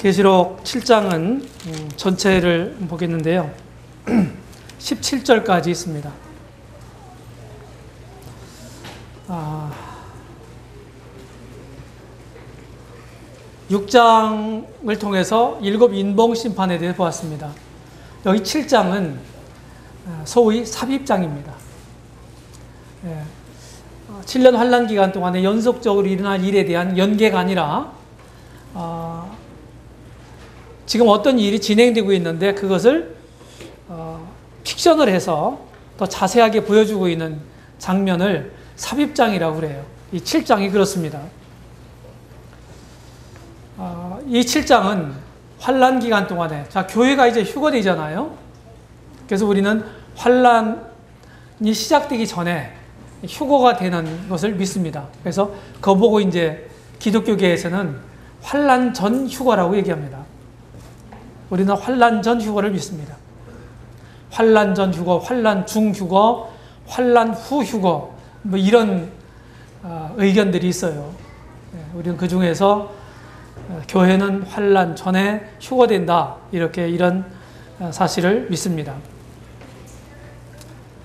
계시록 7장은 전체를 보겠는데요. 17절까지 있습니다. 6장을 통해서 7 인봉 심판에 대해 보았습니다. 여기 7장은 소위 삽입장입니다. 7년 환란 기간 동안에 연속적으로 일어날 일에 대한 연계가 아니라 지금 어떤 일이 진행되고 있는데 그것을 픽션을 해서 더 자세하게 보여주고 있는 장면을 삽입장이라고 그래요. 이 7장이 그렇습니다. 이 7장은 환란 기간 동안에 교회가 이제 휴거되잖아요. 그래서 우리는 환란이 시작되기 전에 휴거가 되는 것을 믿습니다. 그래서 그거 보고 이제 기독교계에서는 환란 전 휴거라고 얘기합니다. 우리는 환란 전 휴거를 믿습니다. 환란 전 휴거, 환란 중 휴거, 환란 후 휴거, 뭐 이런 의견들이 있어요. 우리는 그 중에서 교회는 환란 전에 휴거된다, 이런 사실을 믿습니다.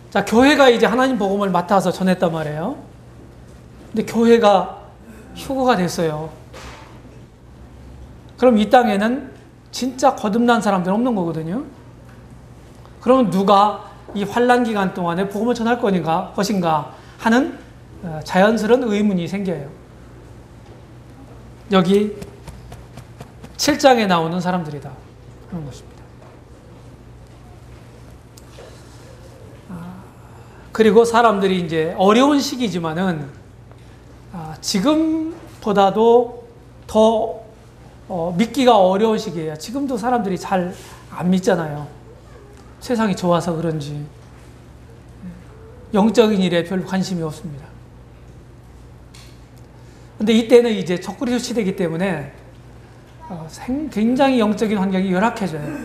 자, 교회가 이제 하나님 복음을 맡아서 전했단 말이에요. 근데 교회가 휴거가 됐어요. 그럼 이 땅에는 진짜 거듭난 사람들은 없는 거거든요. 그러면 누가 이 환란 기간 동안에 복음을 전할 것인가 하는 자연스러운 의문이 생겨요. 여기 7장에 나오는 사람들이다 하는 것입니다. 그리고 사람들이 이제 어려운 시기지만은 지금보다도 더 믿기가 어려운 시기예요. 지금도 사람들이 잘 안 믿잖아요. 세상이 좋아서 그런지 영적인 일에 별로 관심이 없습니다. 근데 이때는 이제 적그리스도 시대이기 때문에 굉장히 영적인 환경이 열악해져요.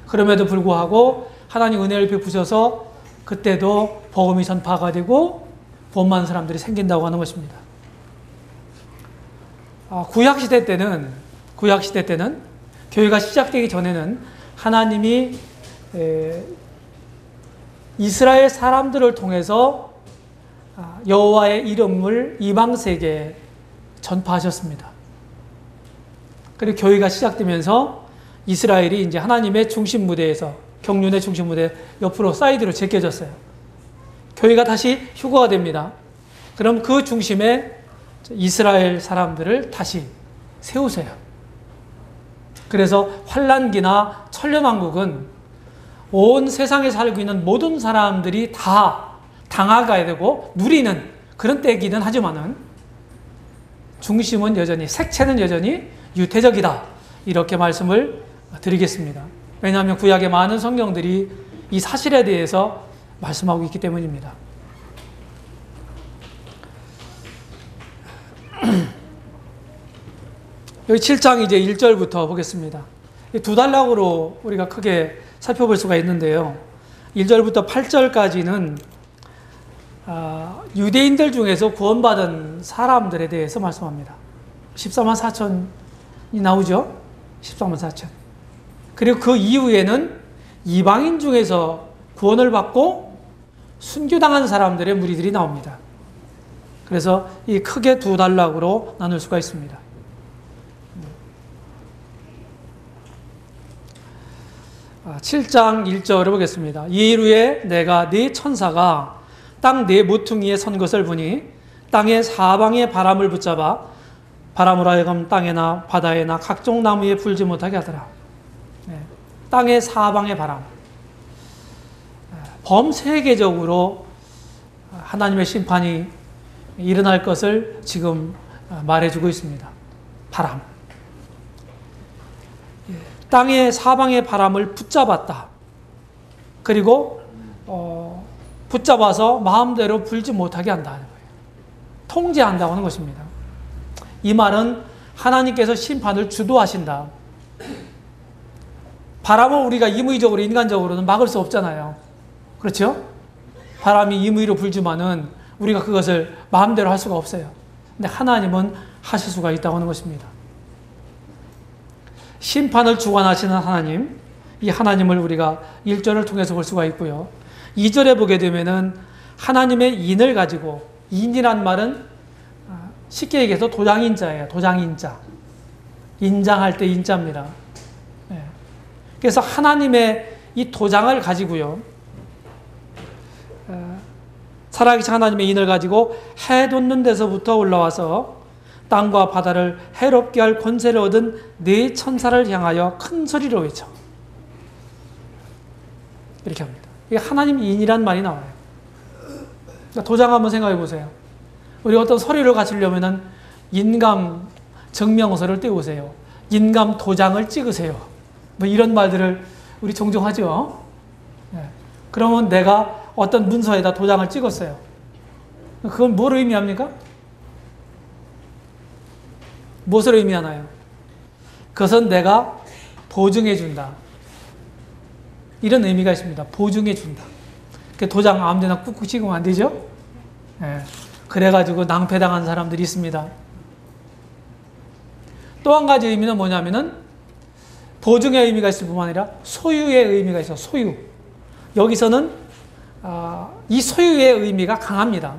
그럼에도 불구하고 하나님 은혜를 베푸셔서 그때도 복음이 전파가 되고 구원받는 사람들이 생긴다고 하는 것입니다. 구약시대 때는 교회가 시작되기 전에는 하나님이 이스라엘 사람들을 통해서 여호와의 이름을 이방 세계에 전파하셨습니다. 그리고 교회가 시작되면서 이스라엘이 이제 하나님의 중심 무대에서 경륜의 중심 무대 옆으로 사이드로 제껴졌어요. 교회가 다시 휴거가 됩니다. 그럼 그 중심에 이스라엘 사람들을 다시 세우세요. 그래서 환란기나 천년왕국은 온 세상에 살고 있는 모든 사람들이 다 당하가야 되고 누리는 그런 때이기는 하지만은 중심은 여전히, 색채는 여전히 유태적이다, 이렇게 말씀을 드리겠습니다. 왜냐하면 구약의 많은 성경들이 이 사실에 대해서 말씀하고 있기 때문입니다. 여기 7장 이제 1절부터 보겠습니다. 두 단락으로 우리가 크게 살펴볼 수가 있는데요. 1절부터 8절까지는 유대인들 중에서 구원받은 사람들에 대해서 말씀합니다. 14만 4천이 나오죠? 14만 4천. 그리고 그 이후에는 이방인 중에서 구원을 받고 순교당한 사람들의 무리들이 나옵니다. 그래서 이 크게 두 단락으로 나눌 수가 있습니다. 7장 1절을 보겠습니다. 이일 후에 내가 네 천사가 땅 네 모퉁이에 선 것을 보니 땅의 사방의 바람을 붙잡아 바람으로 하여금 땅에나 바다에나 각종 나무에 불지 못하게 하더라. 땅의 사방의 바람. 범세계적으로 하나님의 심판이 일어날 것을 지금 말해주고 있습니다. 바람. 땅의 사방의 바람을 붙잡았다. 그리고 붙잡아서 마음대로 불지 못하게 한다는 거예요. 통제한다고 하는 것입니다. 이 말은 하나님께서 심판을 주도하신다. 바람을 우리가 임의적으로, 인간적으로는 막을 수 없잖아요. 그렇죠? 바람이 임의로 불지만은 우리가 그것을 마음대로 할 수가 없어요. 근데 하나님은 하실 수가 있다고 하는 것입니다. 심판을 주관하시는 하나님, 이 하나님을 우리가 1절을 통해서 볼 수가 있고요. 2절에 보게 되면은 하나님의 인을 가지고, 인이란 말은 쉽게 얘기해서 도장인자예요. 도장인자. 인장할 때 인자입니다. 그래서 하나님의 이 도장을 가지고요. 살아계신 하나님의 인을 가지고 해 돋는 데서부터 올라와서 땅과 바다를 해롭게 할 권세를 얻은 네 천사를 향하여 큰 소리로 외쳐. 이렇게 합니다. 이게 하나님 인이란 말이 나와요. 그러니까 도장 한번 생각해 보세요. 우리 어떤 서류를 가지려면은 인감 증명서를 떼우세요. 인감 도장을 찍으세요. 뭐 이런 말들을 우리 종종 하죠. 그러면 내가 어떤 문서에다 도장을 찍었어요. 그건 뭘 의미합니까? 무엇을 의미하나요? 그것은 내가 보증해준다. 이런 의미가 있습니다. 보증해준다. 도장 아무데나 꾹꾹 찍으면 안 되죠? 그래가지고 낭패당한 사람들이 있습니다. 또 한 가지 의미는 뭐냐면은 보증의 의미가 있을 뿐만 아니라 소유의 의미가 있어. 소유. 여기서는 이 소유의 의미가 강합니다.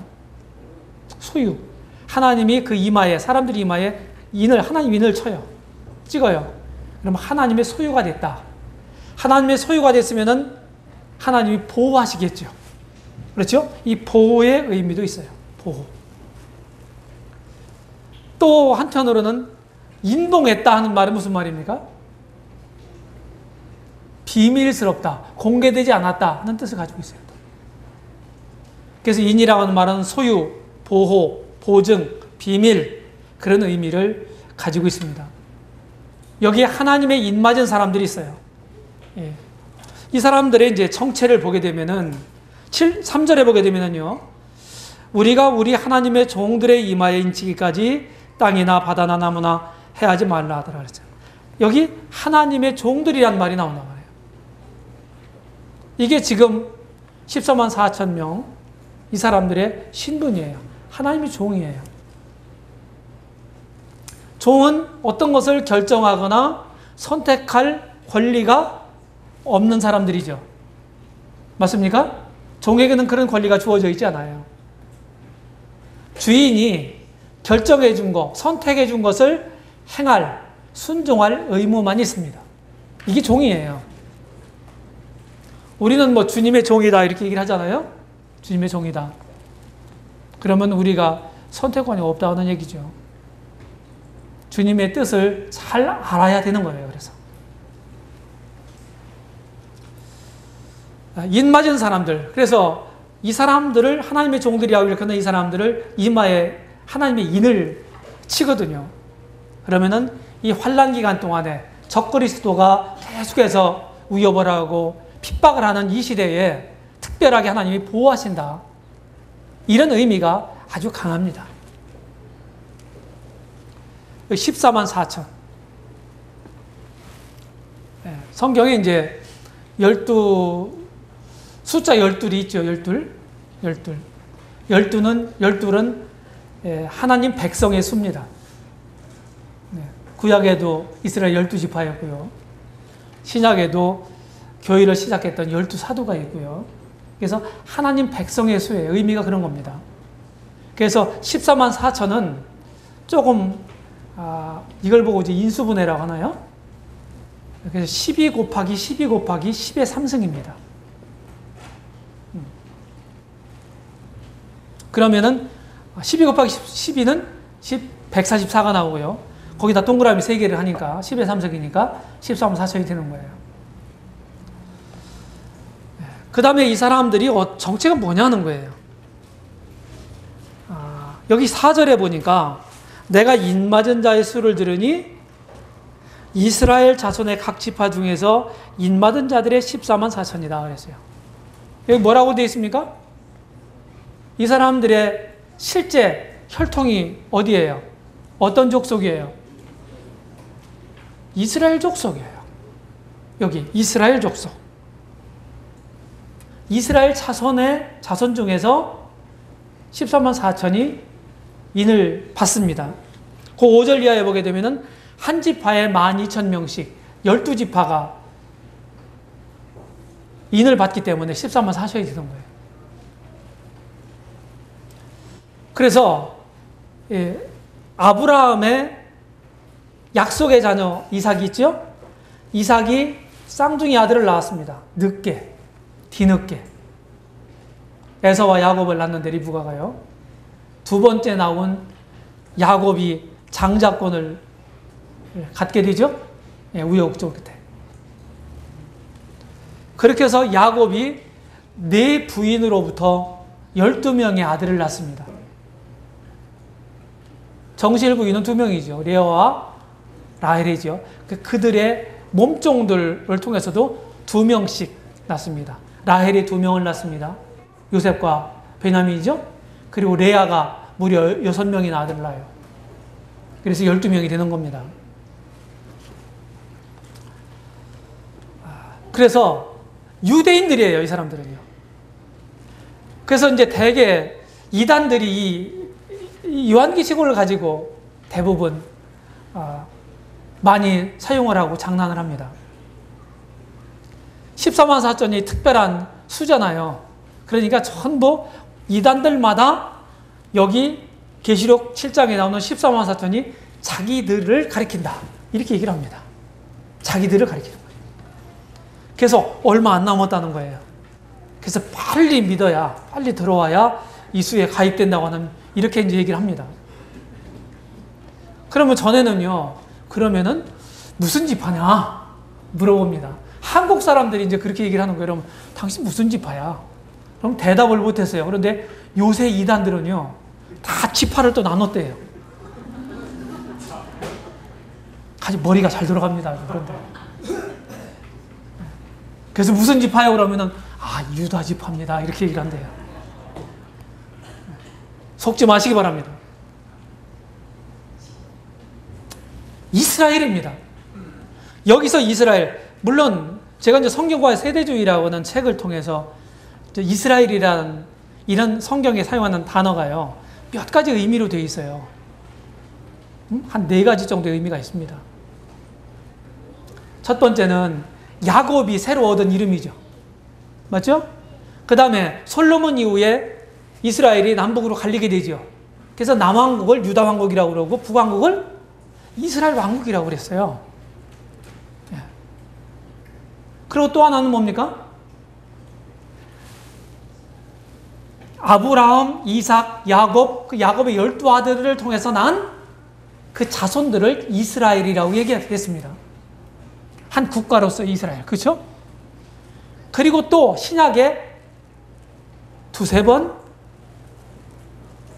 소유. 하나님이 그 이마에, 사람들이 이마에 하나님 인을 쳐요. 찍어요. 그러면 하나님의 소유가 됐다. 하나님의 소유가 됐으면은 하나님이 보호하시겠죠. 그렇죠? 이 보호의 의미도 있어요. 보호. 또 한편으로는 인동했다 하는 말은 무슨 말입니까? 비밀스럽다, 공개되지 않았다 하는 뜻을 가지고 있어요. 그래서 인이라고 하는 말은 소유, 보호, 보증, 비밀, 그런 의미를 가지고 있습니다. 여기에 하나님의 인 맞은 사람들이 있어요. 이 사람들의 이제 정체를 보게 되면은 3절에 보게 되면은요, 우리가 우리 하나님의 종들의 이마에 인치기까지 땅이나 바다나 나무나 해하지 말라 하더라 그랬어요. 여기 하나님의 종들이란 말이 나온단 말이에요. 이게 지금 14만 4천 명, 이 사람들의 신분이에요. 하나님의 종이에요. 종은 어떤 것을 결정하거나 선택할 권리가 없는 사람들이죠. 맞습니까? 종에게는 그런 권리가 주어져 있지 않아요. 주인이 결정해 준 것, 선택해 준 것을 행할, 순종할 의무만 있습니다. 이게 종이에요. 우리는 뭐 주님의 종이다 이렇게 얘기를 하잖아요. 주님의 종이다. 그러면 우리가 선택권이 없다는 얘기죠. 주님의 뜻을 잘 알아야 되는 거예요. 그래서 인 맞은 사람들, 그래서 이 사람들을 하나님의 종들이라고 이렇게 하는 이 사람들을 이마에 하나님의 인을 치거든요. 그러면은 이 환난 기간 동안에 적그리스도가 계속해서 위협을 하고 핍박을 하는 이 시대에 특별하게 하나님이 보호하신다. 이런 의미가 아주 강합니다. 14만 4천. 성경에 이제 12숫자 12이 있죠. 12. 12는 하나님 백성의 수입니다. 구약에도 이스라엘 12지파였고요. 신약에도 교회를 시작했던 12사도가 있고요. 그래서 하나님 백성의 수의 의미가 그런 겁니다. 그래서 14만 4천은 조금 이걸 보고 이제 인수분해라고 하나요? 그래서 12 곱하기 12 곱하기 10의 3승입니다. 그러면은 12 곱하기 12는 144가 나오고요. 거기다 동그라미 3개를 하니까 10의 3승이니까 14만 4천이 되는 거예요. 그 다음에 이 사람들이 정체가 뭐냐는 거예요. 여기 4절에 보니까 내가 인맞은 자의 수를 들으니 이스라엘 자손의 각 지파 중에서 인맞은 자들의 14만 4천이다 그랬어요. 여기 뭐라고 되어 있습니까? 이 사람들의 실제 혈통이 어디예요? 어떤 족속이에요? 이스라엘 족속이에요. 여기 이스라엘 족속. 이스라엘 자손 중에서 14만 4천이 인을 받습니다. 그 5절 이하에 보게 되면은 한 지파에 12,000명씩 12지파가 인을 받기 때문에 13만 사셔야 되는 거예요. 그래서 아브라함의 약속의 자녀 이삭이 있죠? 이삭이 쌍둥이 아들을 낳았습니다. 늦게, 뒤늦게. 에서와 야곱을 낳는데 리브가가요. 두 번째 나온 야곱이 장자권을 갖게 되죠? 우여곡절 끝에. 그렇게 해서 야곱이 네 부인으로부터 12명의 아들을 낳습니다. 정실 부인은 2명이죠. 레아와 라헬이죠. 그들의 몸종들을 통해서도 2명씩 낳습니다. 라헬이 2명을 낳습니다. 요셉과 베냐민이죠. 그리고 레아가 무려 6명이나 아들을 낳아요. 그래서 12명이 되는 겁니다. 그래서 유대인들이에요, 이 사람들은요. 그래서 이제 대개 이단들이 이 요한계시록을 가지고 대부분 많이 사용을 하고 장난을 합니다. 14만 사천이 특별한 수잖아요. 그러니까 전부 이단들마다 여기 계시록 7장에 나오는 14만 사천이 자기들을 가리킨다. 이렇게 얘기를 합니다. 자기들을 가리키는 거예요. 그래서 얼마 안 남았다는 거예요. 그래서 빨리 믿어야, 빨리 들어와야 이 수에 가입된다고 하는, 이렇게 이제 얘기를 합니다. 그러면 전에는요, 그러면은 무슨 지파냐? 물어봅니다. 한국 사람들이 이제 그렇게 얘기를 하는 거예요. 그럼 당신 무슨 지파야? 그럼 대답을 못 했어요. 그런데 요새 이단들은요, 다 지파를 또 나눴대요. 아주 머리가 잘 돌아갑니다. 그런데. 그래서 무슨 지파요? 그러면은, 유다 지파입니다. 이렇게 얘기를 한대요. 속지 마시기 바랍니다. 이스라엘입니다. 여기서 이스라엘, 물론 제가 이제 성경과의 세대주의라고 하는 책을 통해서 이스라엘이라는 이런 성경에 사용하는 단어가요, 몇 가지 의미로 되어 있어요. 한 4가지 정도의 의미가 있습니다. 첫 번째는 야곱이 새로 얻은 이름이죠. 맞죠? 그 다음에 솔로몬 이후에 이스라엘이 남북으로 갈리게 되죠. 그래서 남왕국을 유다 왕국이라고 그러고 북왕국을 이스라엘 왕국이라고 그랬어요. 그리고 또 하나는 뭡니까? 아브라함, 이삭, 야곱, 그 야곱의 12아들을 통해서 난 그 자손들을 이스라엘이라고 얘기했습니다. 한 국가로서 이스라엘. 그렇죠? 그리고 또 신약에 2-3번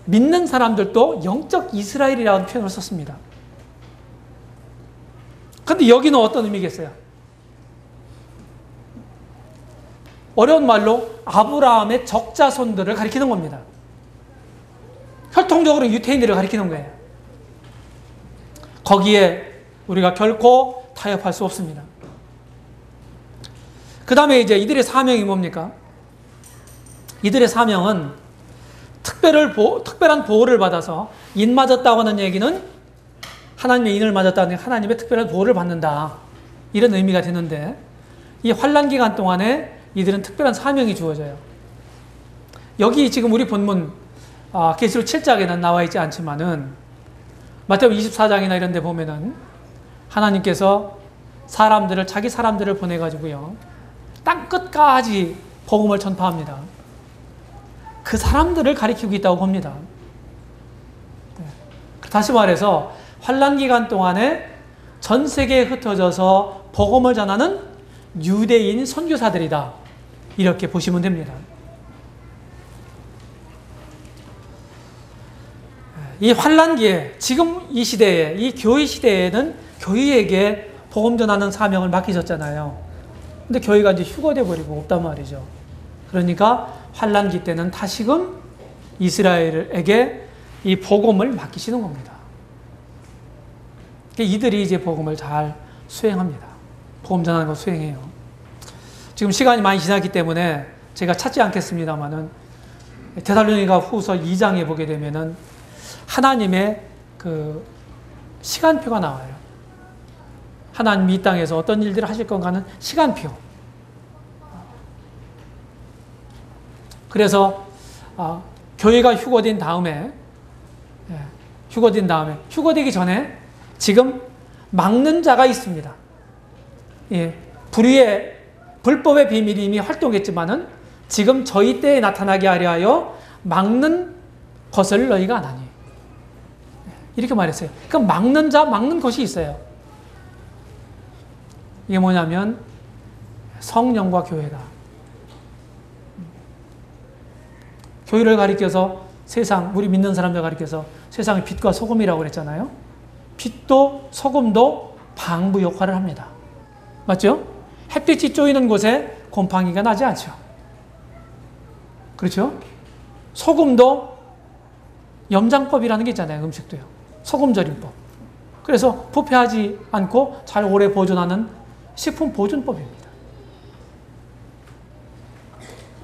믿는 사람들도 영적 이스라엘이라는 표현을 썼습니다. 그런데 여기는 어떤 의미겠어요? 어려운 말로 아브라함의 적자손들을 가리키는 겁니다. 혈통적으로 유태인들을 가리키는 거예요. 거기에 우리가 결코 타협할 수 없습니다. 그 다음에 이제 이들의 사명이 뭡니까? 이들의 사명은 특별한 보호를 받아서 인 맞았다고 하는 얘기는 하나님의 인을 맞았다는 하나님의 특별한 보호를 받는다. 이런 의미가 되는데, 이 환난 기간 동안에 이들은 특별한 사명이 주어져요. 여기 지금 우리 본문 계시록 7장에는 나와 있지 않지만은 마태복음 24장이나 이런 데 보면은 하나님께서 자기 사람들을 보내가지고요, 땅 끝까지 복음을 전파합니다. 그 사람들을 가리키고 있다고 봅니다. 다시 말해서 환난 기간 동안에 전 세계에 흩어져서 복음을 전하는 유대인 선교사들이다. 이렇게 보시면 됩니다. 이 환난기에, 지금 이 시대에, 이 교회 시대에는 교회에게 복음 전하는 사명을 맡기셨잖아요. 근데 교회가 이제 휴거돼 버리고 없단 말이죠. 그러니까 환난기 때는 다시금 이스라엘에게 이 복음을 맡기시는 겁니다. 이들이 이제 복음을 잘 수행합니다. 복음 전하는 거 수행해요. 지금 시간이 많이 지났기 때문에 제가 찾지 않겠습니다만은 데살로니가 후서 2장에 보게 되면은 하나님의 그 시간표가 나와요. 하나님이 이 땅에서 어떤 일들을 하실 건가 하는 시간표. 그래서 교회가 휴거된 다음에 휴거되기 전에 지금 막는 자가 있습니다. 불법의 비밀이 이미 활동했지만은 지금 저희 때에 나타나게 하려 하여 막는 것을 너희가 안 하니. 이렇게 말했어요. 그러니까 막는 자, 막는 것이 있어요. 이게 뭐냐면 성령과 교회다. 교회를 가리켜서 세상, 우리 믿는 사람들 가리켜서 세상의 빛과 소금이라고 그랬잖아요. 빛도 소금도 방부 역할을 합니다. 맞죠? 햇빛이 쪼이는 곳에 곰팡이가 나지 않죠. 그렇죠? 소금도 염장법이라는 게 있잖아요. 음식도요. 소금 절임법. 그래서 부패하지 않고 잘 오래 보존하는 식품 보존법입니다.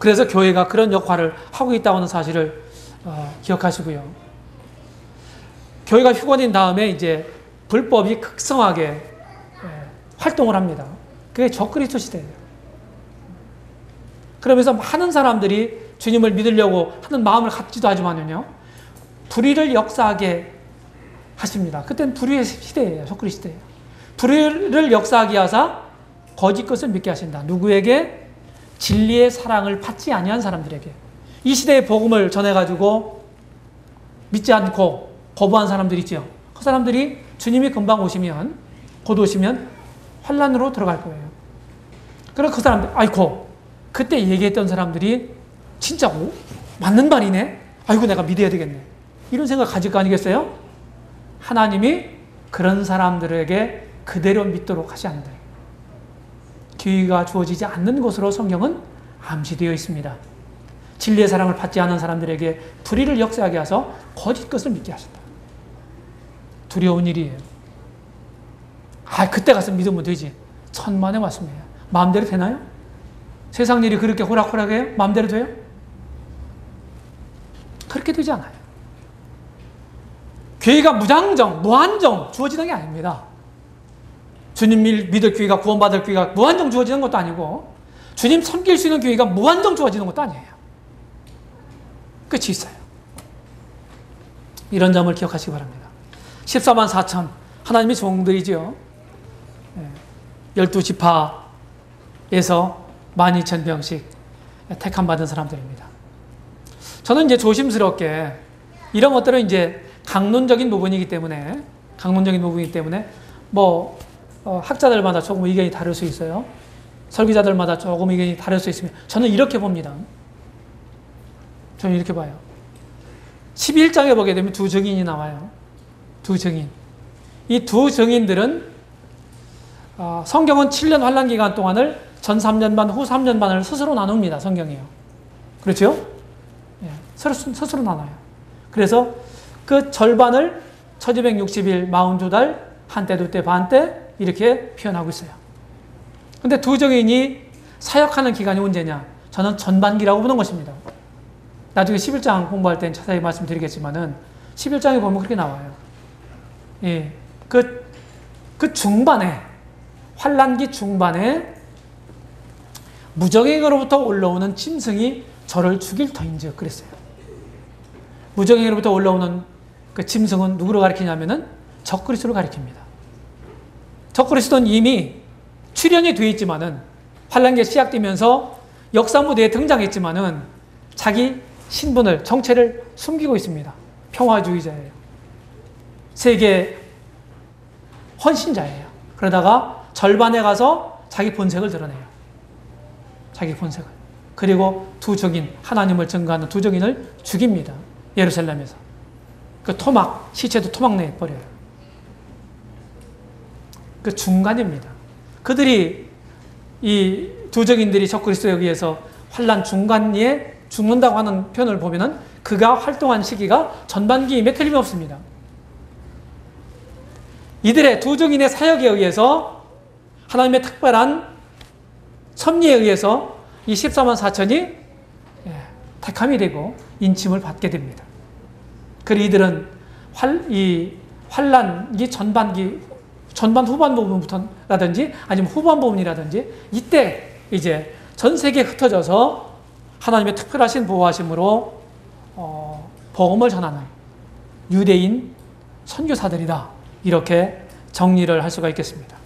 그래서 교회가 그런 역할을 하고 있다고 하는 사실을 기억하시고요. 교회가 휴거된 다음에 이제 불법이 극성하게 활동을 합니다. 그게 적그리스도 시대예요. 그러면서 많은 사람들이 주님을 믿으려고 하는 마음을 갖지도 하지만요, 불의를 역사하게 하십니다. 그때는 불의의 시대예요. 적그리스도 시대예요. 불의를 역사하게 하사 거짓 것을 믿게 하신다. 누구에게? 진리의 사랑을 받지 아니한 사람들에게. 이 시대의 복음을 전해가지고 믿지 않고 거부한 사람들이 있죠. 그 사람들이 주님이 금방 오시면, 곧 오시면 환란으로 들어갈 거예요. 그래서 그 사람들, 아이고, 그때 얘기했던 사람들이 진짜 맞는 말이네? 아이고, 내가 믿어야 되겠네. 이런 생각 가질 거 아니겠어요? 하나님이 그런 사람들에게 그대로 믿도록 하지 않는다. 기회가 주어지지 않는 것으로 성경은 암시되어 있습니다. 진리의 사랑을 받지 않은 사람들에게 불의를 역사하게 하셔서 거짓 것을 믿게 하신다. 두려운 일이에요. 그때 가서 믿으면 되지. 천만의 말씀이에요. 마음대로 되나요? 세상 일이 그렇게 호락호락해요? 마음대로 돼요? 그렇게 되지 않아요. 교회가 무장정, 무한정 주어지는 게 아닙니다. 주님 믿을 교회가, 구원받을 교회가 무한정 주어지는 것도 아니고, 주님 섬길 수 있는 교회가 무한정 주어지는 것도 아니에요. 끝이 있어요. 이런 점을 기억하시기 바랍니다. 14만 4천 하나님의 종들이죠. 12지파에서 12,000명씩 택함받은 사람들입니다. 저는 이제 조심스럽게 이런 것들은 이제 강론적인 부분이기 때문에 학자들마다 조금 의견이 다를 수 있어요. 설교자들마다 조금 의견이 다를 수 있으면 저는 이렇게 봅니다. 저는 이렇게 봐요. 11장에 보게 되면 두 증인이 나와요. 두 증인. 이 두 증인들은 성경은 7년 환란 기간 동안을 전 3년 반, 후 3년 반을 스스로 나눕니다. 성경이요. 그렇죠? 스스로 나눠요. 그래서 그 절반을 1260일, 42달, 한때, 두때, 반때 이렇게 표현하고 있어요. 근데 두 증인이 사역하는 기간이 언제냐? 저는 전반기라고 보는 것입니다. 나중에 11장 공부할 땐 자세히 말씀드리겠지만은 11장에 보면 그렇게 나와요. 그 중반에, 환란기 중반에 무정행으로부터 올라오는 짐승이 저를 죽일 터인즉 그랬어요. 무정행으로부터 올라오는 그 짐승은 누구를 가리키냐면은 적그리스도를 가리킵니다. 적그리스도는 이미 출현이 되어 있지만은 환란기가 시작되면서 역사 무대에 등장했지만은 자기 신분을, 정체를 숨기고 있습니다. 평화주의자예요. 세계 헌신자예요. 그러다가 절반에 가서 자기 본색을 드러내요. 자기 본색을. 그리고 두 증인, 하나님을 증거하는 두 증인을 죽입니다. 예루살렘에서. 그 토막, 시체도 토막 내버려요. 그 중간입니다. 그들이, 이 두 증인들이 적그리스도에 의해서 환란 중간에 죽는다고 하는 표현을 보면은 그가 활동한 시기가 전반기임에 틀림없습니다. 이들의 두 증인의 사역에 의해서 하나님의 특별한 섭리에 의해서 이 14만 4천이 택함이 되고 인침을 받게 됩니다. 그리고 이들은 이 환란기 전반기 전반 후반 부분부터라든지 아니면 후반 부분이라든지 이때 이제 전 세계에 흩어져서 하나님의 특별하신 보호하심으로 복음을 전하는 유대인 선교사들이다. 이렇게 정리를 할 수가 있겠습니다.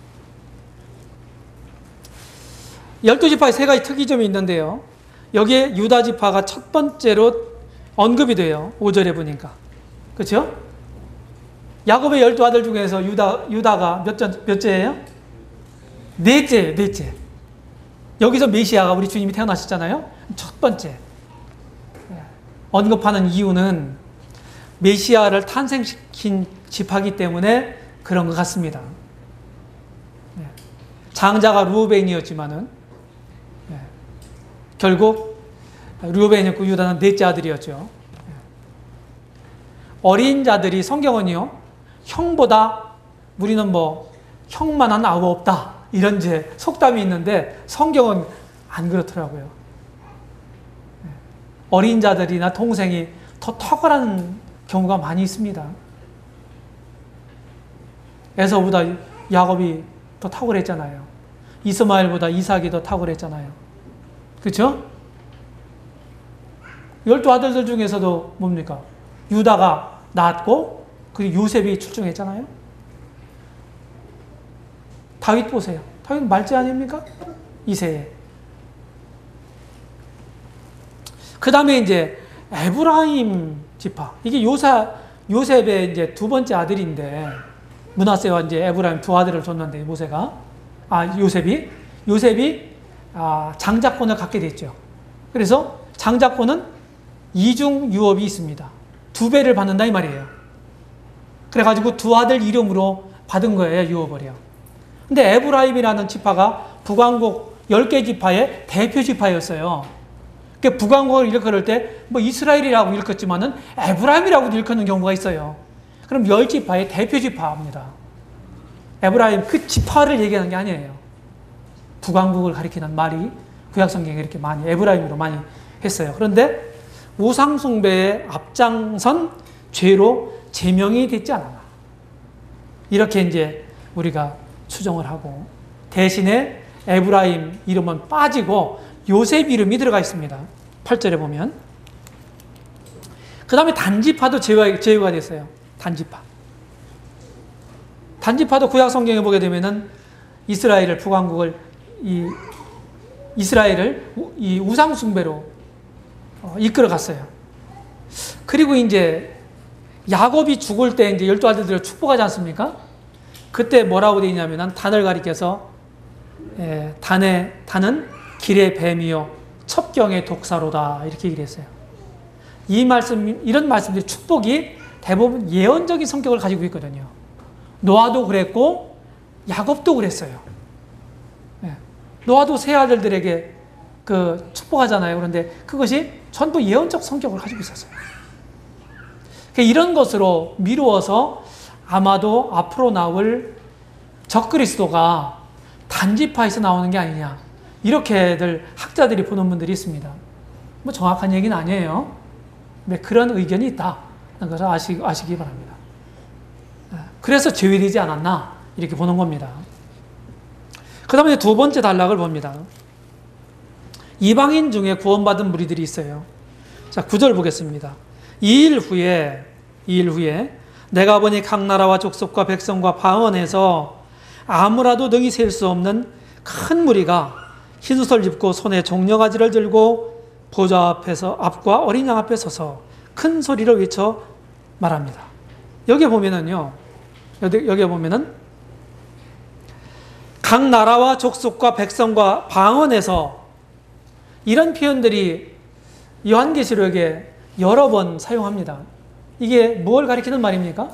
12지파의 세 가지 특이점이 있는데요. 여기에 유다 지파가 첫 번째로 언급이 돼요. 5절에 보니까. 그렇죠? 야곱의 12아들 중에서 유다가 몇째예요? 넷째. 여기서 메시아가 우리 주님이 태어나셨잖아요. 첫 번째. 언급하는 이유는 메시아를 탄생시킨 지파이기 때문에 그런 것 같습니다. 장자가 루벤이었지만은 결국 루벤이었고 유다는 넷째 아들이었죠. 어린 자들이 성경은요, 형보다 우리는 형만한 아우 없다. 이런 이제 속담이 있는데 성경은 안 그렇더라고요. 어린 자들이나 동생이 더 탁월한 경우가 많이 있습니다. 에서보다 야곱이 더 탁월했잖아요. 이스마엘보다 이삭이 더 탁월했잖아요. 그렇죠? 12아들들 중에서도 뭡니까? 유다가 낳았고 그리고 요셉이 출중했잖아요. 다윗 보세요. 다윗 말제 아닙니까? 이세에. 그 다음에 이제 에브라임 지파. 이게 요셉의 이제 두 번째 아들인데, 므낫세와 이제 에브라임 두 아들을 줬는데, 요셉이 장자권을 갖게 됐죠. 그래서 장자권은 이중 유업이 있습니다. 2배를 받는다 이 말이에요. 그래가지고 두 아들 이름으로 받은 거예요, 유업을요. 근데 에브라임이라는 지파가 북왕국 10개 지파의 대표 지파였어요. 그러니까 북왕국을 일컬을 때 이스라엘이라고 일컫지만은 에브라임이라고 일컫는 경우가 있어요. 그럼 10지파의 대표 지파입니다. 에브라임 그 지파를 얘기하는 게 아니에요. 북왕국을 가리키는 말이 구약성경에 이렇게 많이 에브라임으로 많이 했어요. 그런데 우상숭배의 앞장선 죄로 제명이 됐지 않았나. 이렇게 이제 우리가 추정을 하고, 대신에 에브라임 이름은 빠지고 요셉 이름이 들어가 있습니다. 8절에 보면. 그 다음에 단지파도 제외가 됐어요. 단지파도 구약 성경에 보게 되면은 이스라엘을 북왕국을 이스라엘을 이 우상 숭배로 이끌어 갔어요. 그리고 이제 야곱이 죽을 때 이제 12아들들을 축복하지 않습니까? 그때 뭐라고 되어 있냐면은 단을 가리켜서 단은 길의 뱀이요 첩경의 독사로다 이렇게 얘기를 했어요. 이런 말씀들이 축복이 대부분 예언적인 성격을 가지고 있거든요. 노아도 그랬고 야곱도 그랬어요. 노아도 세 아들들에게 축복하잖아요. 그런데 그것이 전부 예언적 성격을 가지고 있었어요. 이런 것으로 미루어서 아마도 앞으로 나올 적그리스도가 단지파에서 나오는 게 아니냐, 이렇게들 학자들이 보는 분들이 있습니다. 정확한 얘기는 아니에요. 그런 의견이 있다는 것을 아시기 바랍니다. 그래서 제외되지 않았나 이렇게 보는 겁니다. 그 다음에 두 번째 단락을 봅니다. 이방인 중에 구원받은 무리들이 있어요. 자, 9절 보겠습니다. 2일 후에 내가 보니 각 나라와 족속과 백성과 방언에서 아무라도 능히 셀 수 없는 큰 무리가 흰옷을 입고 손에 종려가지를 들고 보좌 앞과 어린 양 앞에 서서 큰 소리로 외쳐 말합니다. 여기에 보면은 각 나라와 족속과 백성과 방언에서, 이런 표현들이 요한계시록에 여러 번 사용합니다. 이게 뭘 가리키는 말입니까?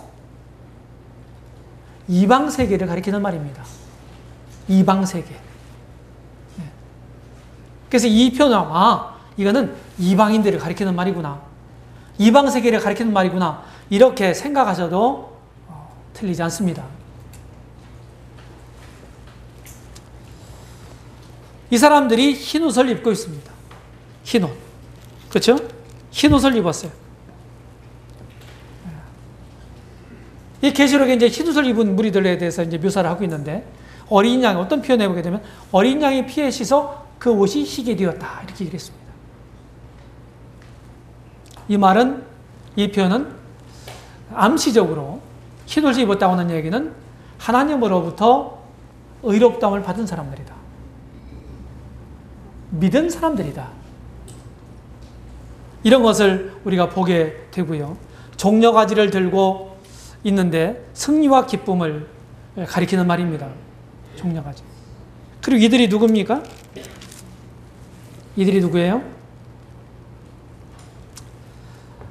이방 세계를 가리키는 말입니다. 이방 세계. 그래서 이 표현은 이거는 이방인들을 가리키는 말이구나, 이방 세계를 가리키는 말이구나, 이렇게 생각하셔도 틀리지 않습니다. 이 사람들이 흰 옷을 입고 있습니다. 흰 옷. 그렇죠? 흰 옷을 입었어요. 이 계시록에 이제 흰옷을 입은 무리들에 대해서 이제 묘사를 하고 있는데, 어린 양, 어떤 표현을 해보게 되면, 어린 양의 피에 씻어 그 옷이 희게 되었다. 이렇게 얘기했습니다. 이 말은, 이 표현은 암시적으로 흰옷을 입었다고 하는 얘기는 하나님으로부터 의롭다움을 받은 사람들이다. 믿은 사람들이다. 이런 것을 우리가 보게 되고요. 종려가지를 들고 있는데 승리와 기쁨을 가리키는 말입니다. 종려가지. 그리고 이들이 누굽니까? 이들이 누구예요?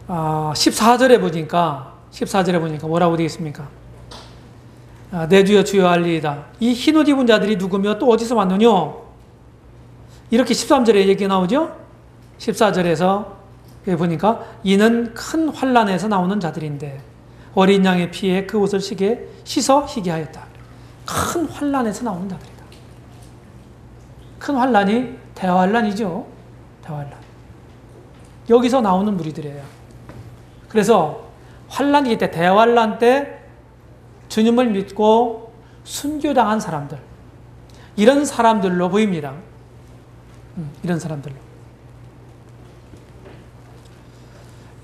14절에 보니까 뭐라고 되겠습니까? 내 주여 주여 알리이다. 이 흰옷 입은 자들이 누구며 또 어디서 왔느냐? 이렇게 13절에 얘기 나오죠? 14절에서 보니까 이는 큰 환난에서 나오는 자들인데 어린 양의 피에 그 옷을 씻어 희게 하였다. 큰 환난에서 나오는 자들이다. 큰 환난이 대환난이죠. 대환난. 여기서 나오는 무리들이에요. 그래서 환난기 때, 대환난 때 주님을 믿고 순교당한 사람들, 이런 사람들로 보입니다. 이런 사람들로.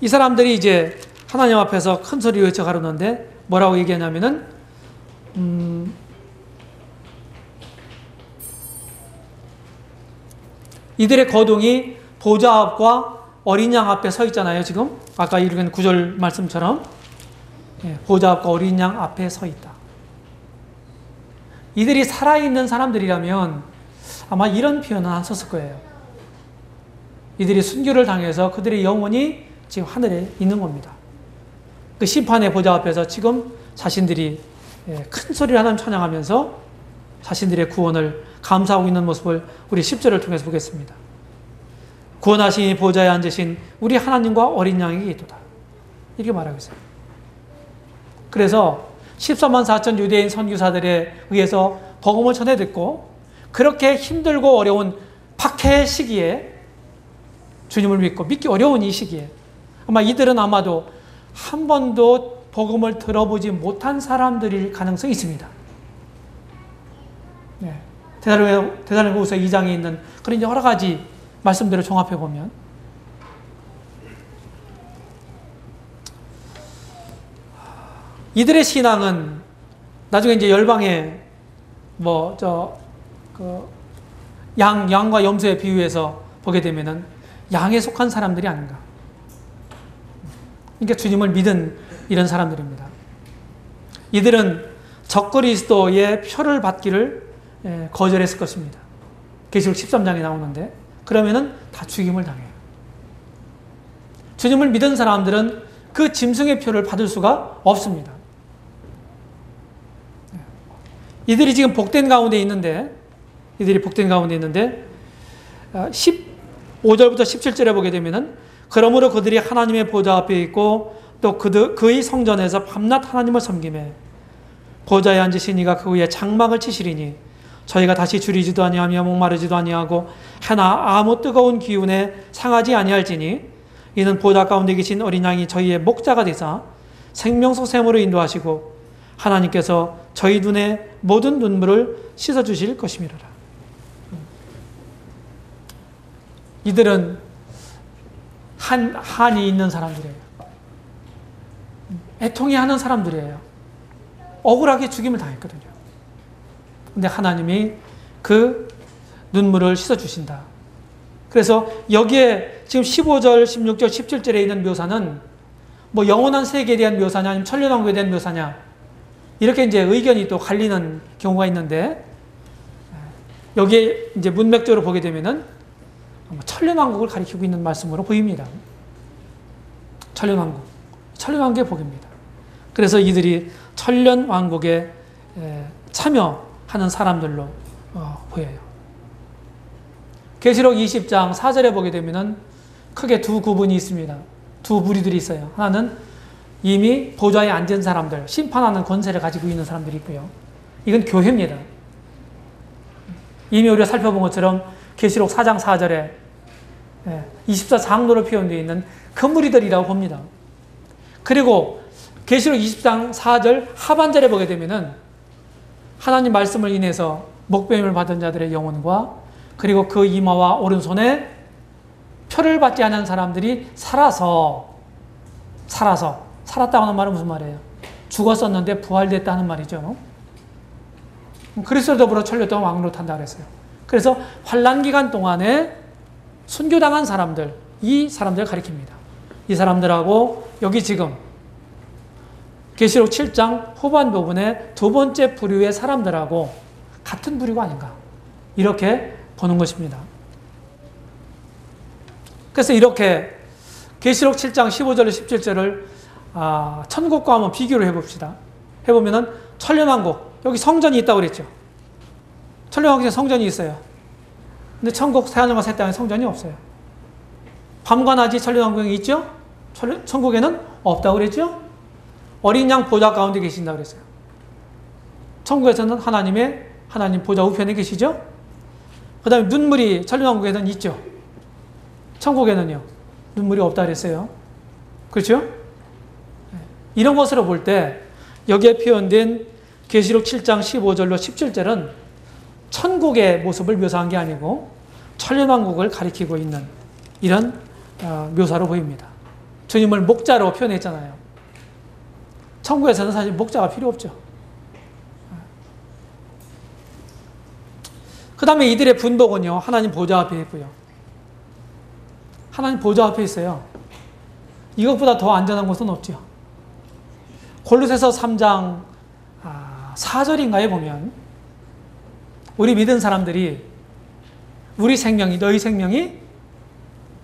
이 사람들이 이제 하나님 앞에서 큰 소리로 외쳐 가르는데 뭐라고 얘기하냐면은 이들의 거동이 보좌 앞과 어린 양 앞에 서 있잖아요. 지금 아까 읽은 9절 말씀처럼 보좌 앞과 어린 양 앞에 서 있다. 이들이 살아있는 사람들이라면 아마 이런 표현은 안 썼을 거예요. 이들이 순교를 당해서 그들의 영혼이 지금 하늘에 있는 겁니다. 그 심판의 보좌 앞에서 지금 자신들이 큰 소리를 하나님 찬양하면서 자신들의 구원을 감사하고 있는 모습을 우리 10절을 통해서 보겠습니다. 구원하신 이 보좌에 앉으신 우리 하나님과 어린 양에게 있도다. 이렇게 말하고 있어요. 그래서 14만 4천 유대인 선교사들에 의해서 복음을 전해 듣고 그렇게 힘들고 어려운 박해의 시기에 주님을 믿기 어려운 이 시기에 아마 이들은 아마도 한 번도 복음을 들어보지 못한 사람들일 가능성이 있습니다. 네. 데살로니가후서 2장에 있는 그런 여러 가지 말씀들을 종합해 보면 이들의 신앙은 나중에 이제 열방에 양과 염소에 비유해서 보게 되면은 양에 속한 사람들이 아닌가. 그러니까 주님을 믿은 이런 사람들입니다. 이들은 적그리스도의 표를 받기를 거절했을 것입니다. 계시록 13장에 나오는데 그러면은 다 죽임을 당해요. 주님을 믿은 사람들은 그 짐승의 표를 받을 수가 없습니다. 이들이 지금 복된 가운데 있는데 15절부터 17절에 보게 되면은 그러므로 그들이 하나님의 보좌 앞에 있고 또 그의 성전에서 밤낮 하나님을 섬기매 보좌에 앉으신 이가 그 위에 장막을 치시리니 저희가 다시 줄이지도 아니하며 목마르지도 아니하고 하나 아무 뜨거운 기운에 상하지 아니할지니 이는 보좌 가운데 계신 어린 양이 저희의 목자가 되사 생명수 샘으로 인도하시고 하나님께서 저희 눈의 모든 눈물을 씻어주실 것이미라. 이들은 한이 있는 사람들이에요. 애통해 하는 사람들이에요. 억울하게 죽임을 당했거든요. 근데 하나님이 그 눈물을 씻어주신다. 그래서 여기에 지금 15절, 16절, 17절에 있는 묘사는 뭐 영원한 세계에 대한 묘사냐 아니면 천년왕국에 대한 묘사냐 이렇게 이제 의견이 또 갈리는 경우가 있는데 여기에 이제 문맥적으로 보게 되면은 천년왕국을 가리키고 있는 말씀으로 보입니다. 천년왕국의 복입니다. 그래서 이들이 천년왕국에 참여하는 사람들로 보여요. 계시록 20장 4절에 보게 되면은 크게 두 구분이 있습니다. 두 부류들이 있어요. 하나는 이미 보좌에 앉은 사람들, 심판하는 권세를 가지고 있는 사람들이 있고요. 이건 교회입니다. 이미 우리가 살펴본 것처럼 계시록 4장 4절에 24장로로 표현되어 있는 그 무리들이라고 봅니다. 그리고 계시록 20장 4절 하반절에 보게 되면은 하나님 말씀을 인해서 목배임을 받은 자들의 영혼과 그리고 그 이마와 오른손에 표를 받지 않은 사람들이 살았다고 하는 말은 무슨 말이에요? 죽었었는데 부활됐다는 말이죠. 그리스도로 더불어 천년 동안 왕노릇한다 그랬어요. 그래서 환난 기간 동안에 순교당한 사람들, 이 사람들을 가리킵니다. 이 사람들하고 여기 지금 계시록 7장 후반 부분에 두 번째 부류의 사람들하고 같은 부류가 아닌가, 이렇게 보는 것입니다. 그래서 이렇게 계시록 7장 15절로 17절을 천국과 한번 비교를 해봅시다. 해보면은 천년왕국, 여기 성전이 있다고 그랬죠. 천년왕국에 성전이 있어요. 근데 천국 새하늘과 새 땅에 성전이 없어요. 밤과 낮이 천년왕국에 있죠? 천국에는 없다고 그랬죠? 어린 양 보좌 가운데 계신다고 그랬어요. 천국에서는 하나님 보좌 우편에 계시죠? 그 다음에 눈물이 천년왕국에는 있죠? 천국에는요, 눈물이 없다 그랬어요. 그렇죠? 이런 것으로 볼 때 여기에 표현된 계시록 7장 15절로 17절은 천국의 모습을 묘사한 게 아니고 천년왕국을 가리키고 있는 이런 묘사로 보입니다. 주님을 목자로 표현했잖아요. 천국에서는 사실 목자가 필요 없죠. 그 다음에 이들의 분복은요, 하나님 보좌 앞에 있고요. 하나님 보좌 앞에 있어요. 이것보다 더 안전한 곳은 없죠. 골로새서 3장 4절인가에 보면 우리 믿은 사람들이 우리 생명이, 너희 생명이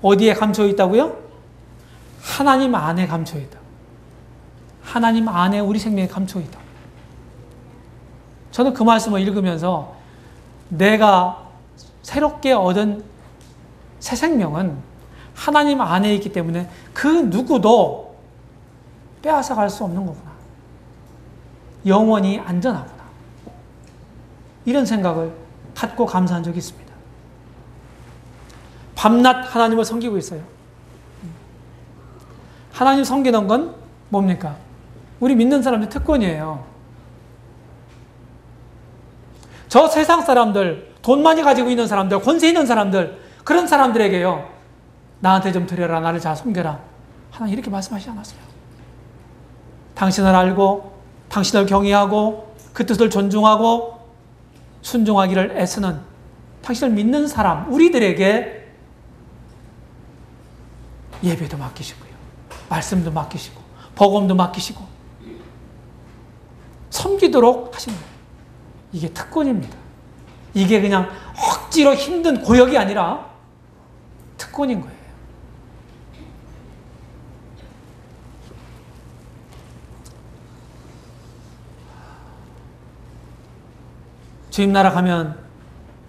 어디에 감춰 있다고요? 하나님 안에 감춰 있다. 하나님 안에 우리 생명이 감춰 있다. 저는 그 말씀을 읽으면서 내가 새롭게 얻은 새 생명은 하나님 안에 있기 때문에 그 누구도 빼앗아 갈 수 없는 거구나. 영원히 안전하구나. 이런 생각을 갖고 감사한 적이 있습니다. 밤낮 하나님을 섬기고 있어요. 하나님 섬기는 건 뭡니까? 우리 믿는 사람들 특권이에요. 저 세상 사람들, 돈 많이 가지고 있는 사람들, 권세 있는 사람들, 그런 사람들에게요, 나한테 좀 드려라, 나를 잘 섬겨라, 하나님 이렇게 말씀하시지 않았어요. 당신을 알고 당신을 경외하고 그 뜻을 존중하고 순종하기를 애쓰는 당신을 믿는 사람, 우리들에게 예배도 맡기시고요, 말씀도 맡기시고 복음도 맡기시고 섬기도록 하시는 거예요. 이게 특권입니다. 이게 그냥 억지로 힘든 고역이 아니라 특권인 거예요. 주님 나라 가면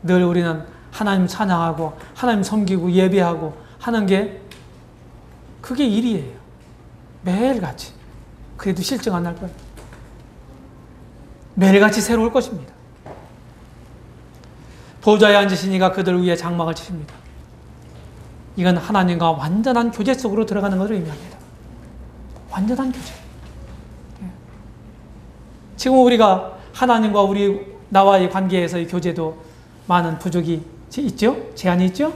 늘 우리는 하나님 찬양하고 하나님 섬기고 예배하고 하는 게 그게 일이에요. 매일같이. 그래도 실증 안 날 거예요. 매일같이 새로울 것입니다. 보좌에 앉으시니가 그들 위에 장막을 치십니다. 이건 하나님과 완전한 교제 속으로 들어가는 것을 의미합니다. 완전한 교제. 지금 우리가 하나님과 나와의 관계에서의 교제도 많은 부족이 있죠? 제한이 있죠?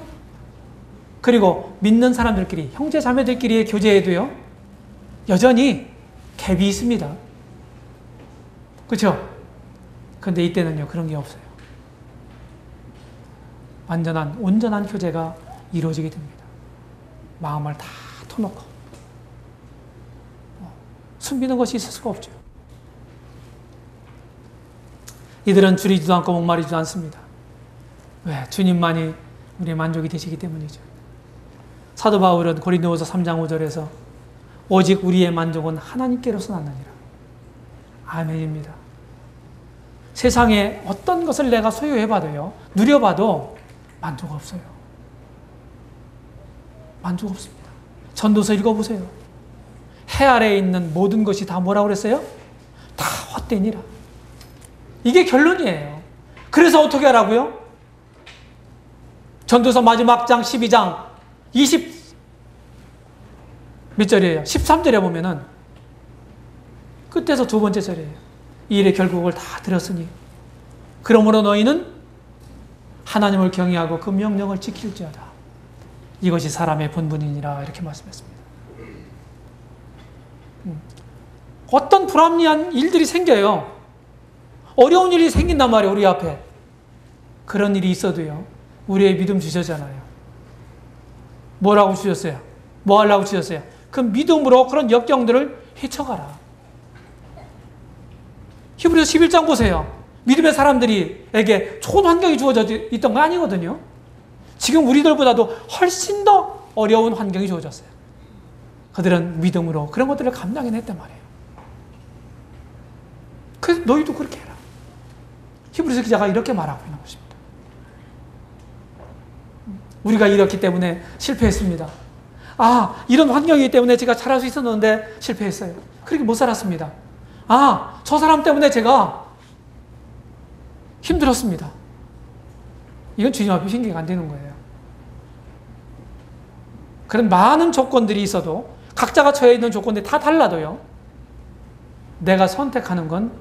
그리고 믿는 사람들끼리, 형제 자매들끼리의 교제에도요, 여전히 갭이 있습니다. 그렇죠? 근데 이때는요, 그런 게 없어요. 온전한 교제가 이루어지게 됩니다. 마음을 다 터놓고 숨기는 것이 있을 수가 없죠. 이들은 줄이지도 않고 목마르지도 않습니다. 왜? 주님만이 우리의 만족이 되시기 때문이죠. 사도 바울은 고린도후서 3장 5절에서 오직 우리의 만족은 하나님께로서 나느니라. 아멘입니다. 세상에 어떤 것을 내가 소유해봐도요, 누려봐도 만족 없어요. 만족 없습니다. 전도서 읽어보세요. 해 아래에 있는 모든 것이 다 뭐라고 그랬어요? 다 헛되니라. 이게 결론이에요. 그래서 어떻게 하라고요? 전도서 마지막 장 12장 20 몇 절이에요? 13절에 보면은 끝에서 두 번째 절이에요. 이 일의 결국을 다 들었으니 그러므로 너희는 하나님을 경외하고 그 명령을 지킬지어다. 이것이 사람의 본분이니라 이렇게 말씀했습니다. 어떤 불합리한 일들이 생겨요. 어려운 일이 생긴단 말이에요. 우리 앞에. 그런 일이 있어도요. 우리의 믿음 주셨잖아요. 뭐라고 주셨어요? 뭐 하려고 주셨어요? 그 믿음으로 그런 역경들을 헤쳐가라. 히브리서 11장 보세요. 믿음의 사람들에게 좋은 환경이 주어져 있던 거 아니거든요. 지금 우리들보다도 훨씬 더 어려운 환경이 주어졌어요. 그들은 믿음으로 그런 것들을 감당해냈단 말이에요. 그래서 너희도 그렇게 해라. 히브리서 기자가 이렇게 말하고 있는 것입니다. 우리가 이렇기 때문에 실패했습니다. 아, 이런 환경이기 때문에 제가 잘할 수 있었는데 실패했어요. 그렇게 못 살았습니다. 아, 저 사람 때문에 제가 힘들었습니다. 이건 주님 앞에 핑계가 안 되는 거예요. 그런 많은 조건들이 있어도 각자가 처해 있는 조건들이 다 달라도요. 내가 선택하는 건,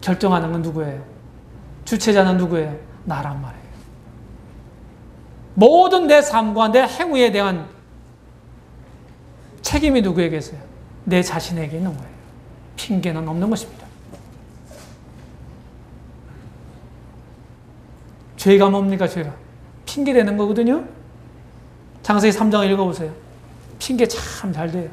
결정하는 건 누구예요? 주체자는 누구예요? 나란 말이에요. 모든 내 삶과 내 행위에 대한 책임이 누구에게 있어요? 내 자신에게 있는 거예요. 핑계는 없는 것입니다. 죄가 뭡니까? 죄가 핑계 대는 거거든요. 창세기 3장 읽어보세요. 핑계 참 잘 돼요.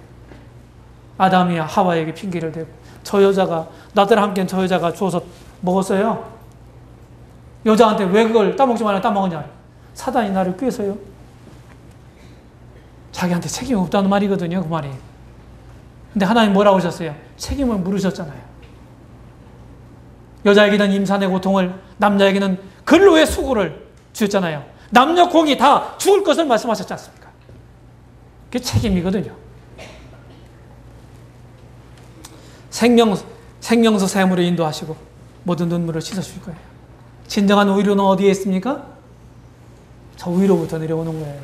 아담이 하와에게 핑계를 대고 저 여자가 나들 함께는 저 여자가 주워서 먹었어요. 여자한테 왜 그걸 따먹지 말라 따먹었냐? 사단이 나를 꾀서요. 자기한테 책임이 없다는 말이거든요. 그 말이. 근데 하나님 뭐라고 하셨어요? 책임을 물으셨잖아요. 여자에게는 임산의 고통을, 남자에게는 근로의 수고를 주셨잖아요. 남녀 공이 다 죽을 것을 말씀하셨지 않습니까? 그게 책임이거든요. 생명수 샘으로 인도하시고 모든 눈물을 씻어주실 거예요. 진정한 의료는 어디에 있습니까? 저 위로부터 내려오는 거예요.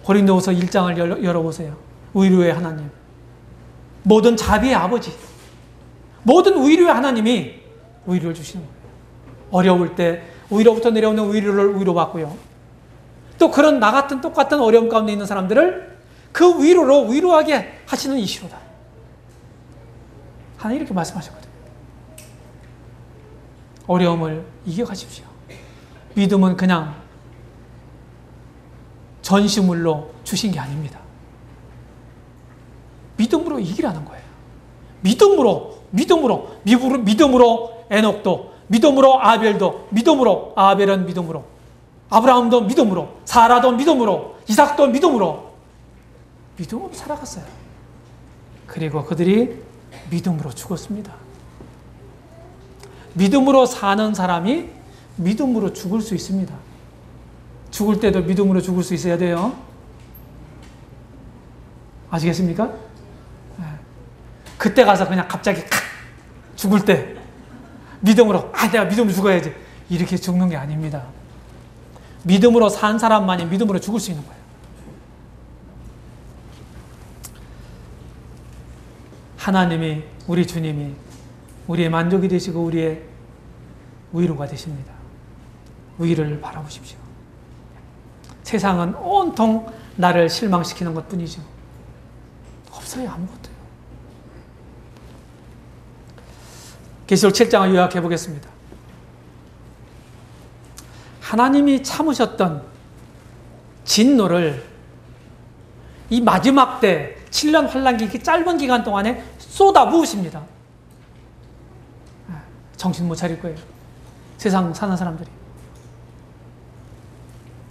고린도후서 1장을 열어보세요. 의료의 하나님, 모든 자비의 아버지, 모든 의료의 하나님이 의료를 주시는 거예요. 어려울 때 위로부터 내려오는 위로를 위로받고요. 또 그런 나 같은 똑같은 어려움 가운데 있는 사람들을 그 위로로 위로하게 하시는 이시로다. 하나님 이렇게 말씀하셨거든요. 어려움을 이겨가십시오. 믿음은 그냥 전시물로 주신 게 아닙니다. 믿음으로 이기라는 거예요. 믿음으로 에녹도, 믿음으로 아벨도, 믿음으로 아벨은 믿음으로, 아브라함도 믿음으로, 사라도 믿음으로, 이삭도 믿음으로 살아갔어요. 그리고 그들이 믿음으로 죽었습니다. 믿음으로 사는 사람이 믿음으로 죽을 수 있습니다. 죽을 때도 믿음으로 죽을 수 있어야 돼요. 아시겠습니까? 그때 가서 그냥 갑자기 죽을 때 믿음으로 내가 믿음으로 죽어야지 이렇게 죽는 게 아닙니다. 믿음으로 산 사람만이 믿음으로 죽을 수 있는 거예요. 하나님이, 우리 주님이 우리의 만족이 되시고 우리의 위로가 되십니다. 위를 바라보십시오. 세상은 온통 나를 실망시키는 것뿐이죠. 없어요. 아무것도요. 계시록 7장을 요약해 보겠습니다. 하나님이 참으셨던 진노를 이 마지막 때 7년 환란기 그 짧은 기간 동안에 쏟아부으십니다. 정신 못 차릴 거예요. 세상 사는 사람들이.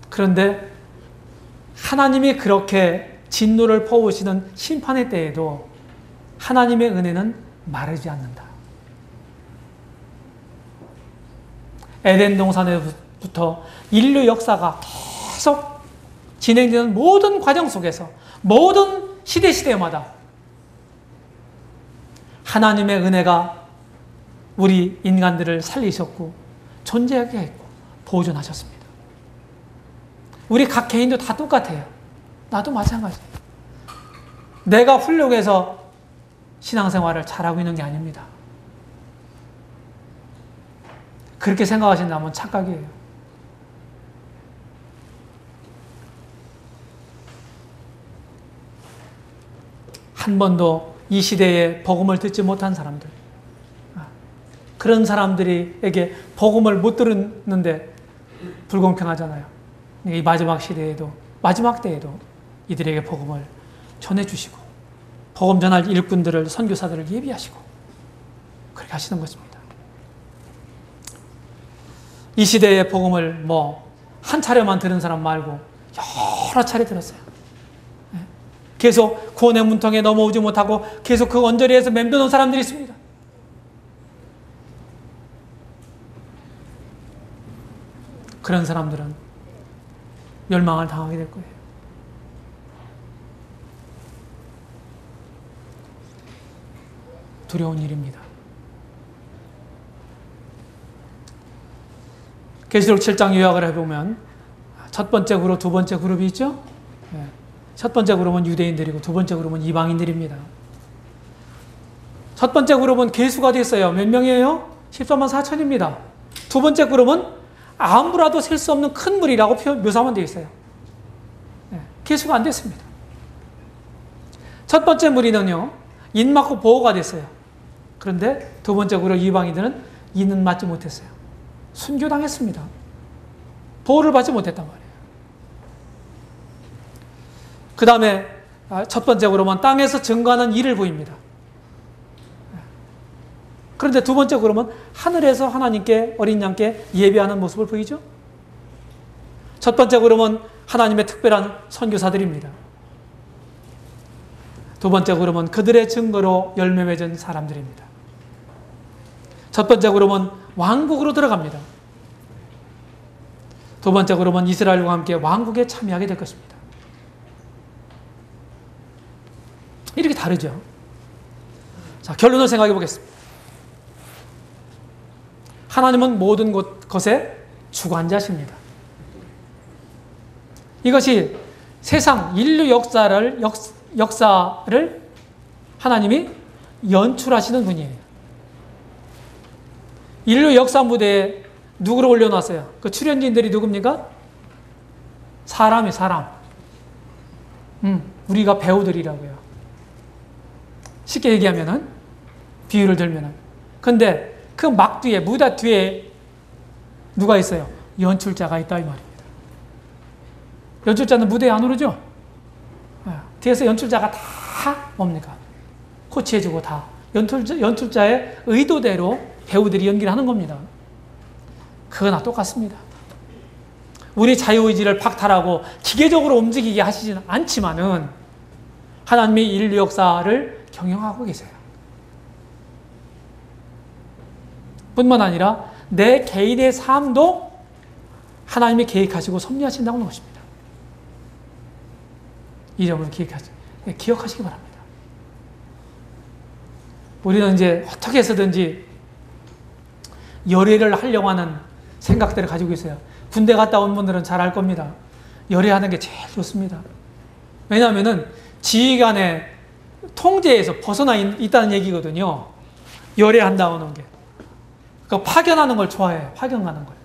그런데 하나님이 그렇게 진노를 퍼부으시는 심판의 때에도 하나님의 은혜는 마르지 않는다. 에덴 동산에부터 인류 역사가 계속 진행되는 모든 과정 속에서 모든 시대마다 하나님의 은혜가 우리 인간들을 살리셨고 존재하게 했고 보존하셨습니다. 우리 각 개인도 다 똑같아요. 나도 마찬가지예요. 내가 훌륭해서 신앙생활을 잘하고 있는 게 아닙니다. 그렇게 생각하신다면 착각이에요. 한 번도 이 시대에 복음을 듣지 못한 사람들, 그런 사람들에게 복음을 못 들었는데 불공평하잖아요. 이 마지막 시대에도, 마지막 때에도 이들에게 복음을 전해주시고 복음 전할 일꾼들을, 선교사들을 예비하시고 그렇게 하시는 것입니다. 이 시대의 복음을 한 차례만 들은 사람 말고 여러 차례 들었어요. 계속 구원의 문턱에 넘어오지 못하고 계속 그 언저리에서 맴도는 사람들이 있습니다. 그런 사람들은 멸망을 당하게 될 거예요. 두려운 일입니다. 계시록 7장 요약을 해보면 첫 번째 그룹, 두 번째 그룹이 있죠. 첫 번째 그룹은 유대인들이고 두 번째 그룹은 이방인들입니다. 첫 번째 그룹은 개수가 됐어요. 몇 명이에요? 14만 4천입니다. 두 번째 그룹은 아무라도 셀 수 없는 큰 무리라고 묘사만 되어 있어요. 개수가 안 됐습니다. 첫 번째 무리는요, 인 맞고 보호가 됐어요. 그런데 두 번째 그룹 이방인들은 인은 맞지 못했어요. 순교당했습니다. 보호를 받지 못했단 말이에요. 그 다음에 첫 번째 그룹은 땅에서 증거하는 일을 보입니다. 그런데 두 번째 그룹은 하늘에서 하나님께, 어린 양께 예배하는 모습을 보이죠. 첫 번째 그룹은 하나님의 특별한 선교사들입니다. 두 번째 그룹은 그들의 증거로 열매 맺은 사람들입니다. 첫 번째 그룹은 왕국으로 들어갑니다. 두 번째 그룹은 이스라엘과 함께 왕국에 참여하게 될 것입니다. 이렇게 다르죠. 자, 결론을 생각해 보겠습니다. 하나님은 모든 것에 주관자십니다. 이것이 세상 인류 역사를 하나님이 연출하시는 분이에요. 인류 역사 무대에 누구를 올려놨어요? 그 출연진들이 누굽니까? 사람. 우리가 배우들이라고요. 쉽게 얘기하면은, 비유를 들면은. 근데 그 막 뒤에, 무대 뒤에 누가 있어요? 연출자가 있다, 이 말입니다. 연출자는 무대에 안 오르죠? 뒤에서 연출자가 다 뭡니까? 코치해주고 다. 연출자의 의도대로 배우들이 연기를 하는 겁니다. 그거나 똑같습니다. 우리 자유의지를 박탈하고 기계적으로 움직이게 하시지는 않지만은 하나님이 인류 역사를 경영하고 계세요. 뿐만 아니라 내 개인의 삶도 하나님이 계획하시고 섭리하신다는 것입니다. 이 점을 기억하시기 바랍니다. 우리는 이제 어떻게 해서든지 열애를 하려고 하는 생각들을 가지고 있어요. 군대 갔다 온 분들은 잘 알 겁니다. 열애하는 게 제일 좋습니다. 왜냐하면은 지휘관의 통제에서 벗어나 있다는 얘기거든요. 열애한다는 게. 그러니까 파견하는 걸 좋아해요. 파견 가는 걸.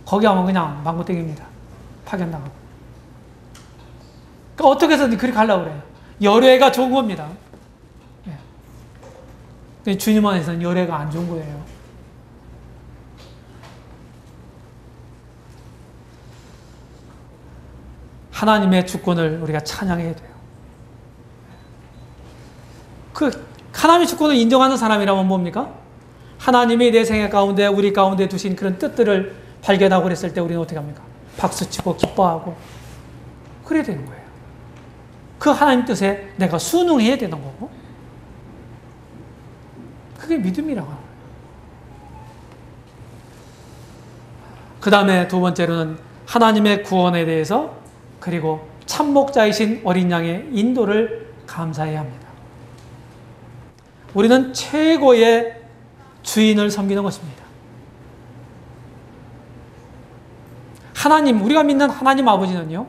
거기 가면 그냥 망고땡입니다. 파견 나가고. 그러니까 어떻게 해서든 그렇게 가려고 그래요. 열애가 좋은 겁니다. 네. 주님 안에서는 열애가 안 좋은 거예요. 하나님의 주권을 우리가 찬양해야 돼요. 그 하나님의 주권을 인정하는 사람이라면 뭡니까? 하나님이 내 생애 가운데 우리 가운데 두신 그런 뜻들을 발견하고 그랬을 때 우리는 어떻게 합니까? 박수치고 기뻐하고 그래야 되는 거예요. 그 하나님 뜻에 내가 순응해야 되는 거고 그게 믿음이라고 하는 거예요. 그 다음에 두 번째로는 하나님의 구원에 대해서 그리고 참목자이신 어린 양의 인도를 감사해야 합니다. 우리는 최고의 주인을 섬기는 것입니다. 하나님, 우리가 믿는 하나님 아버지는요,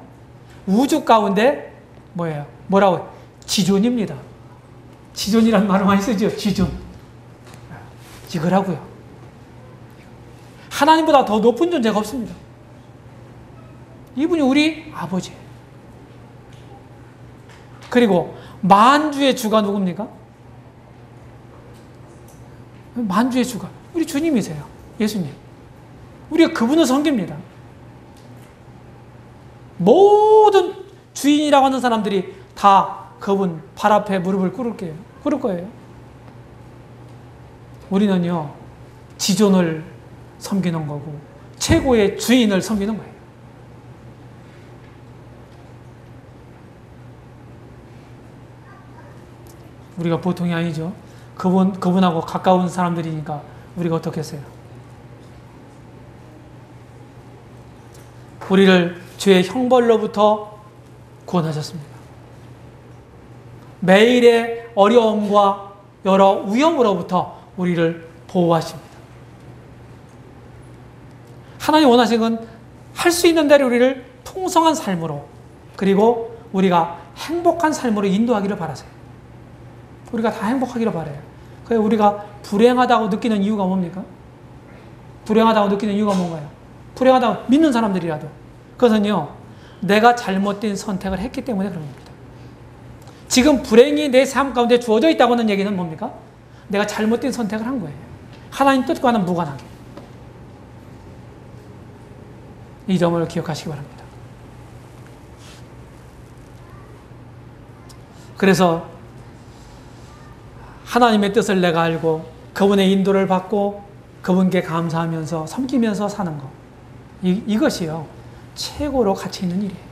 우주 가운데 뭐예요? 뭐라고? 지존입니다. 지존이란 말을 많이 쓰죠. 지존. 이거라고요. 하나님보다 더 높은 존재가 없습니다. 이분이 우리 아버지예요. 그리고 만주의 주가 누굽니까? 만주의 주가 우리 주님이세요. 예수님. 우리가 그분을 섬깁니다. 모든 주인이라고 하는 사람들이 다 그분 발 앞에 무릎을 꿇을 거예요. 우리는요, 지존을 섬기는 거고 최고의 주인을 섬기는 거예요. 우리가 보통이 아니죠. 그분하고 가까운 사람들이니까 우리가 어떻겠어요? 우리를 죄의 형벌로부터 구원하셨습니다. 매일의 어려움과 여러 위험으로부터 우리를 보호하십니다. 하나님 원하시는 건 할 수 있는 대로 우리를 풍성한 삶으로 그리고 우리가 행복한 삶으로 인도하기를 바라세요. 우리가 다 행복하기를 바라요. 그래서 우리가 불행하다고 느끼는 이유가 뭡니까? 불행하다고 느끼는 이유가 뭔가요? 불행하다고 믿는 사람들이라도. 그것은요, 내가 잘못된 선택을 했기 때문에 그런 겁니다. 지금 불행이 내 삶 가운데 주어져 있다고 하는 얘기는 뭡니까? 내가 잘못된 선택을 한 거예요. 하나님 뜻과는 무관하게. 이 점을 기억하시기 바랍니다. 그래서 하나님의 뜻을 내가 알고 그분의 인도를 받고 그분께 감사하면서 섬기면서 사는 것. 이것이요, 최고로 가치 있는 일이에요.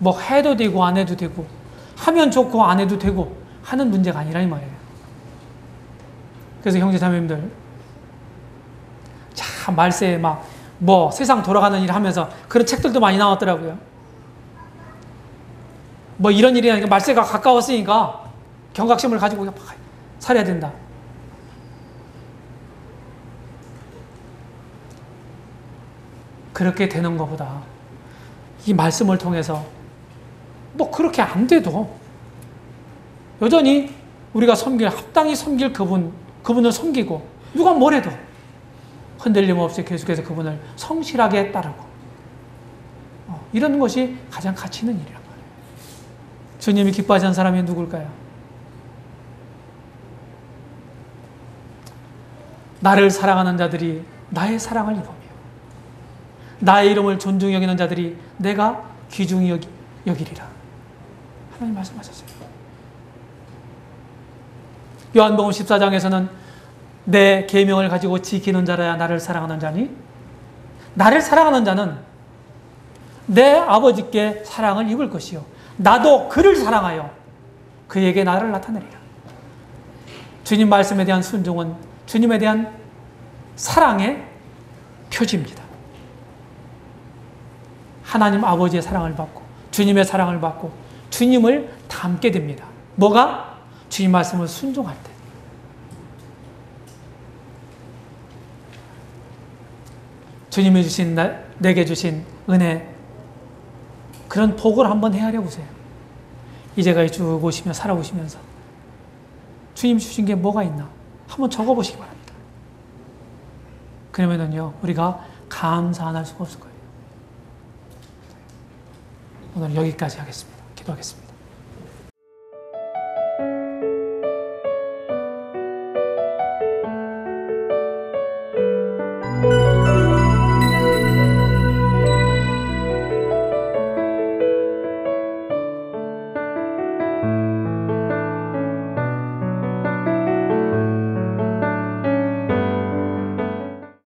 뭐 해도 되고 안 해도 되고 하면 좋고 안 해도 되고 하는 문제가 아니라 이 말이에요. 그래서 형제자매님들, 참 말세에 막 뭐 세상 돌아가는 일 하면서 그런 책들도 많이 나왔더라고요. 뭐 이런 일이 아니라 말세가 가까웠으니까 경각심을 가지고 살아야 된다. 그렇게 되는 것보다 이 말씀을 통해서 뭐 그렇게 안 돼도 여전히 우리가 합당히 섬길 그분을 섬기고 누가 뭐래도 흔들림 없이 계속해서 그분을 성실하게 따르고 이런 것이 가장 가치 있는 일이란 말이에요. 주님이 기뻐하시는 사람이 누굴까요? 나를 사랑하는 자들이 나의 사랑을 입으며 나의 이름을 존중히 여기는 자들이 내가 귀중히 여기리라. 하나님 말씀하셨어요. 요한복음 14장에서는 내 계명을 가지고 지키는 자라야 나를 사랑하는 자니, 나를 사랑하는 자는 내 아버지께 사랑을 입을 것이요 나도 그를 사랑하여 그에게 나를 나타내리라. 주님 말씀에 대한 순종은 주님에 대한 사랑의 표지입니다. 하나님 아버지의 사랑을 받고 주님의 사랑을 받고 주님을 닮게 됩니다. 뭐가? 주님 말씀을 순종할 때. 주님이 주신 내게 주신 은혜, 그런 복을 한번 헤아려 보세요. 이제까지 쭉 오시며 살아오시면서 주님 주신 게 뭐가 있나 한번 적어보시기 바랍니다. 그러면은요, 우리가 감사 안 할 수가 없을 거예요. 오늘 여기까지 하겠습니다. 기도하겠습니다.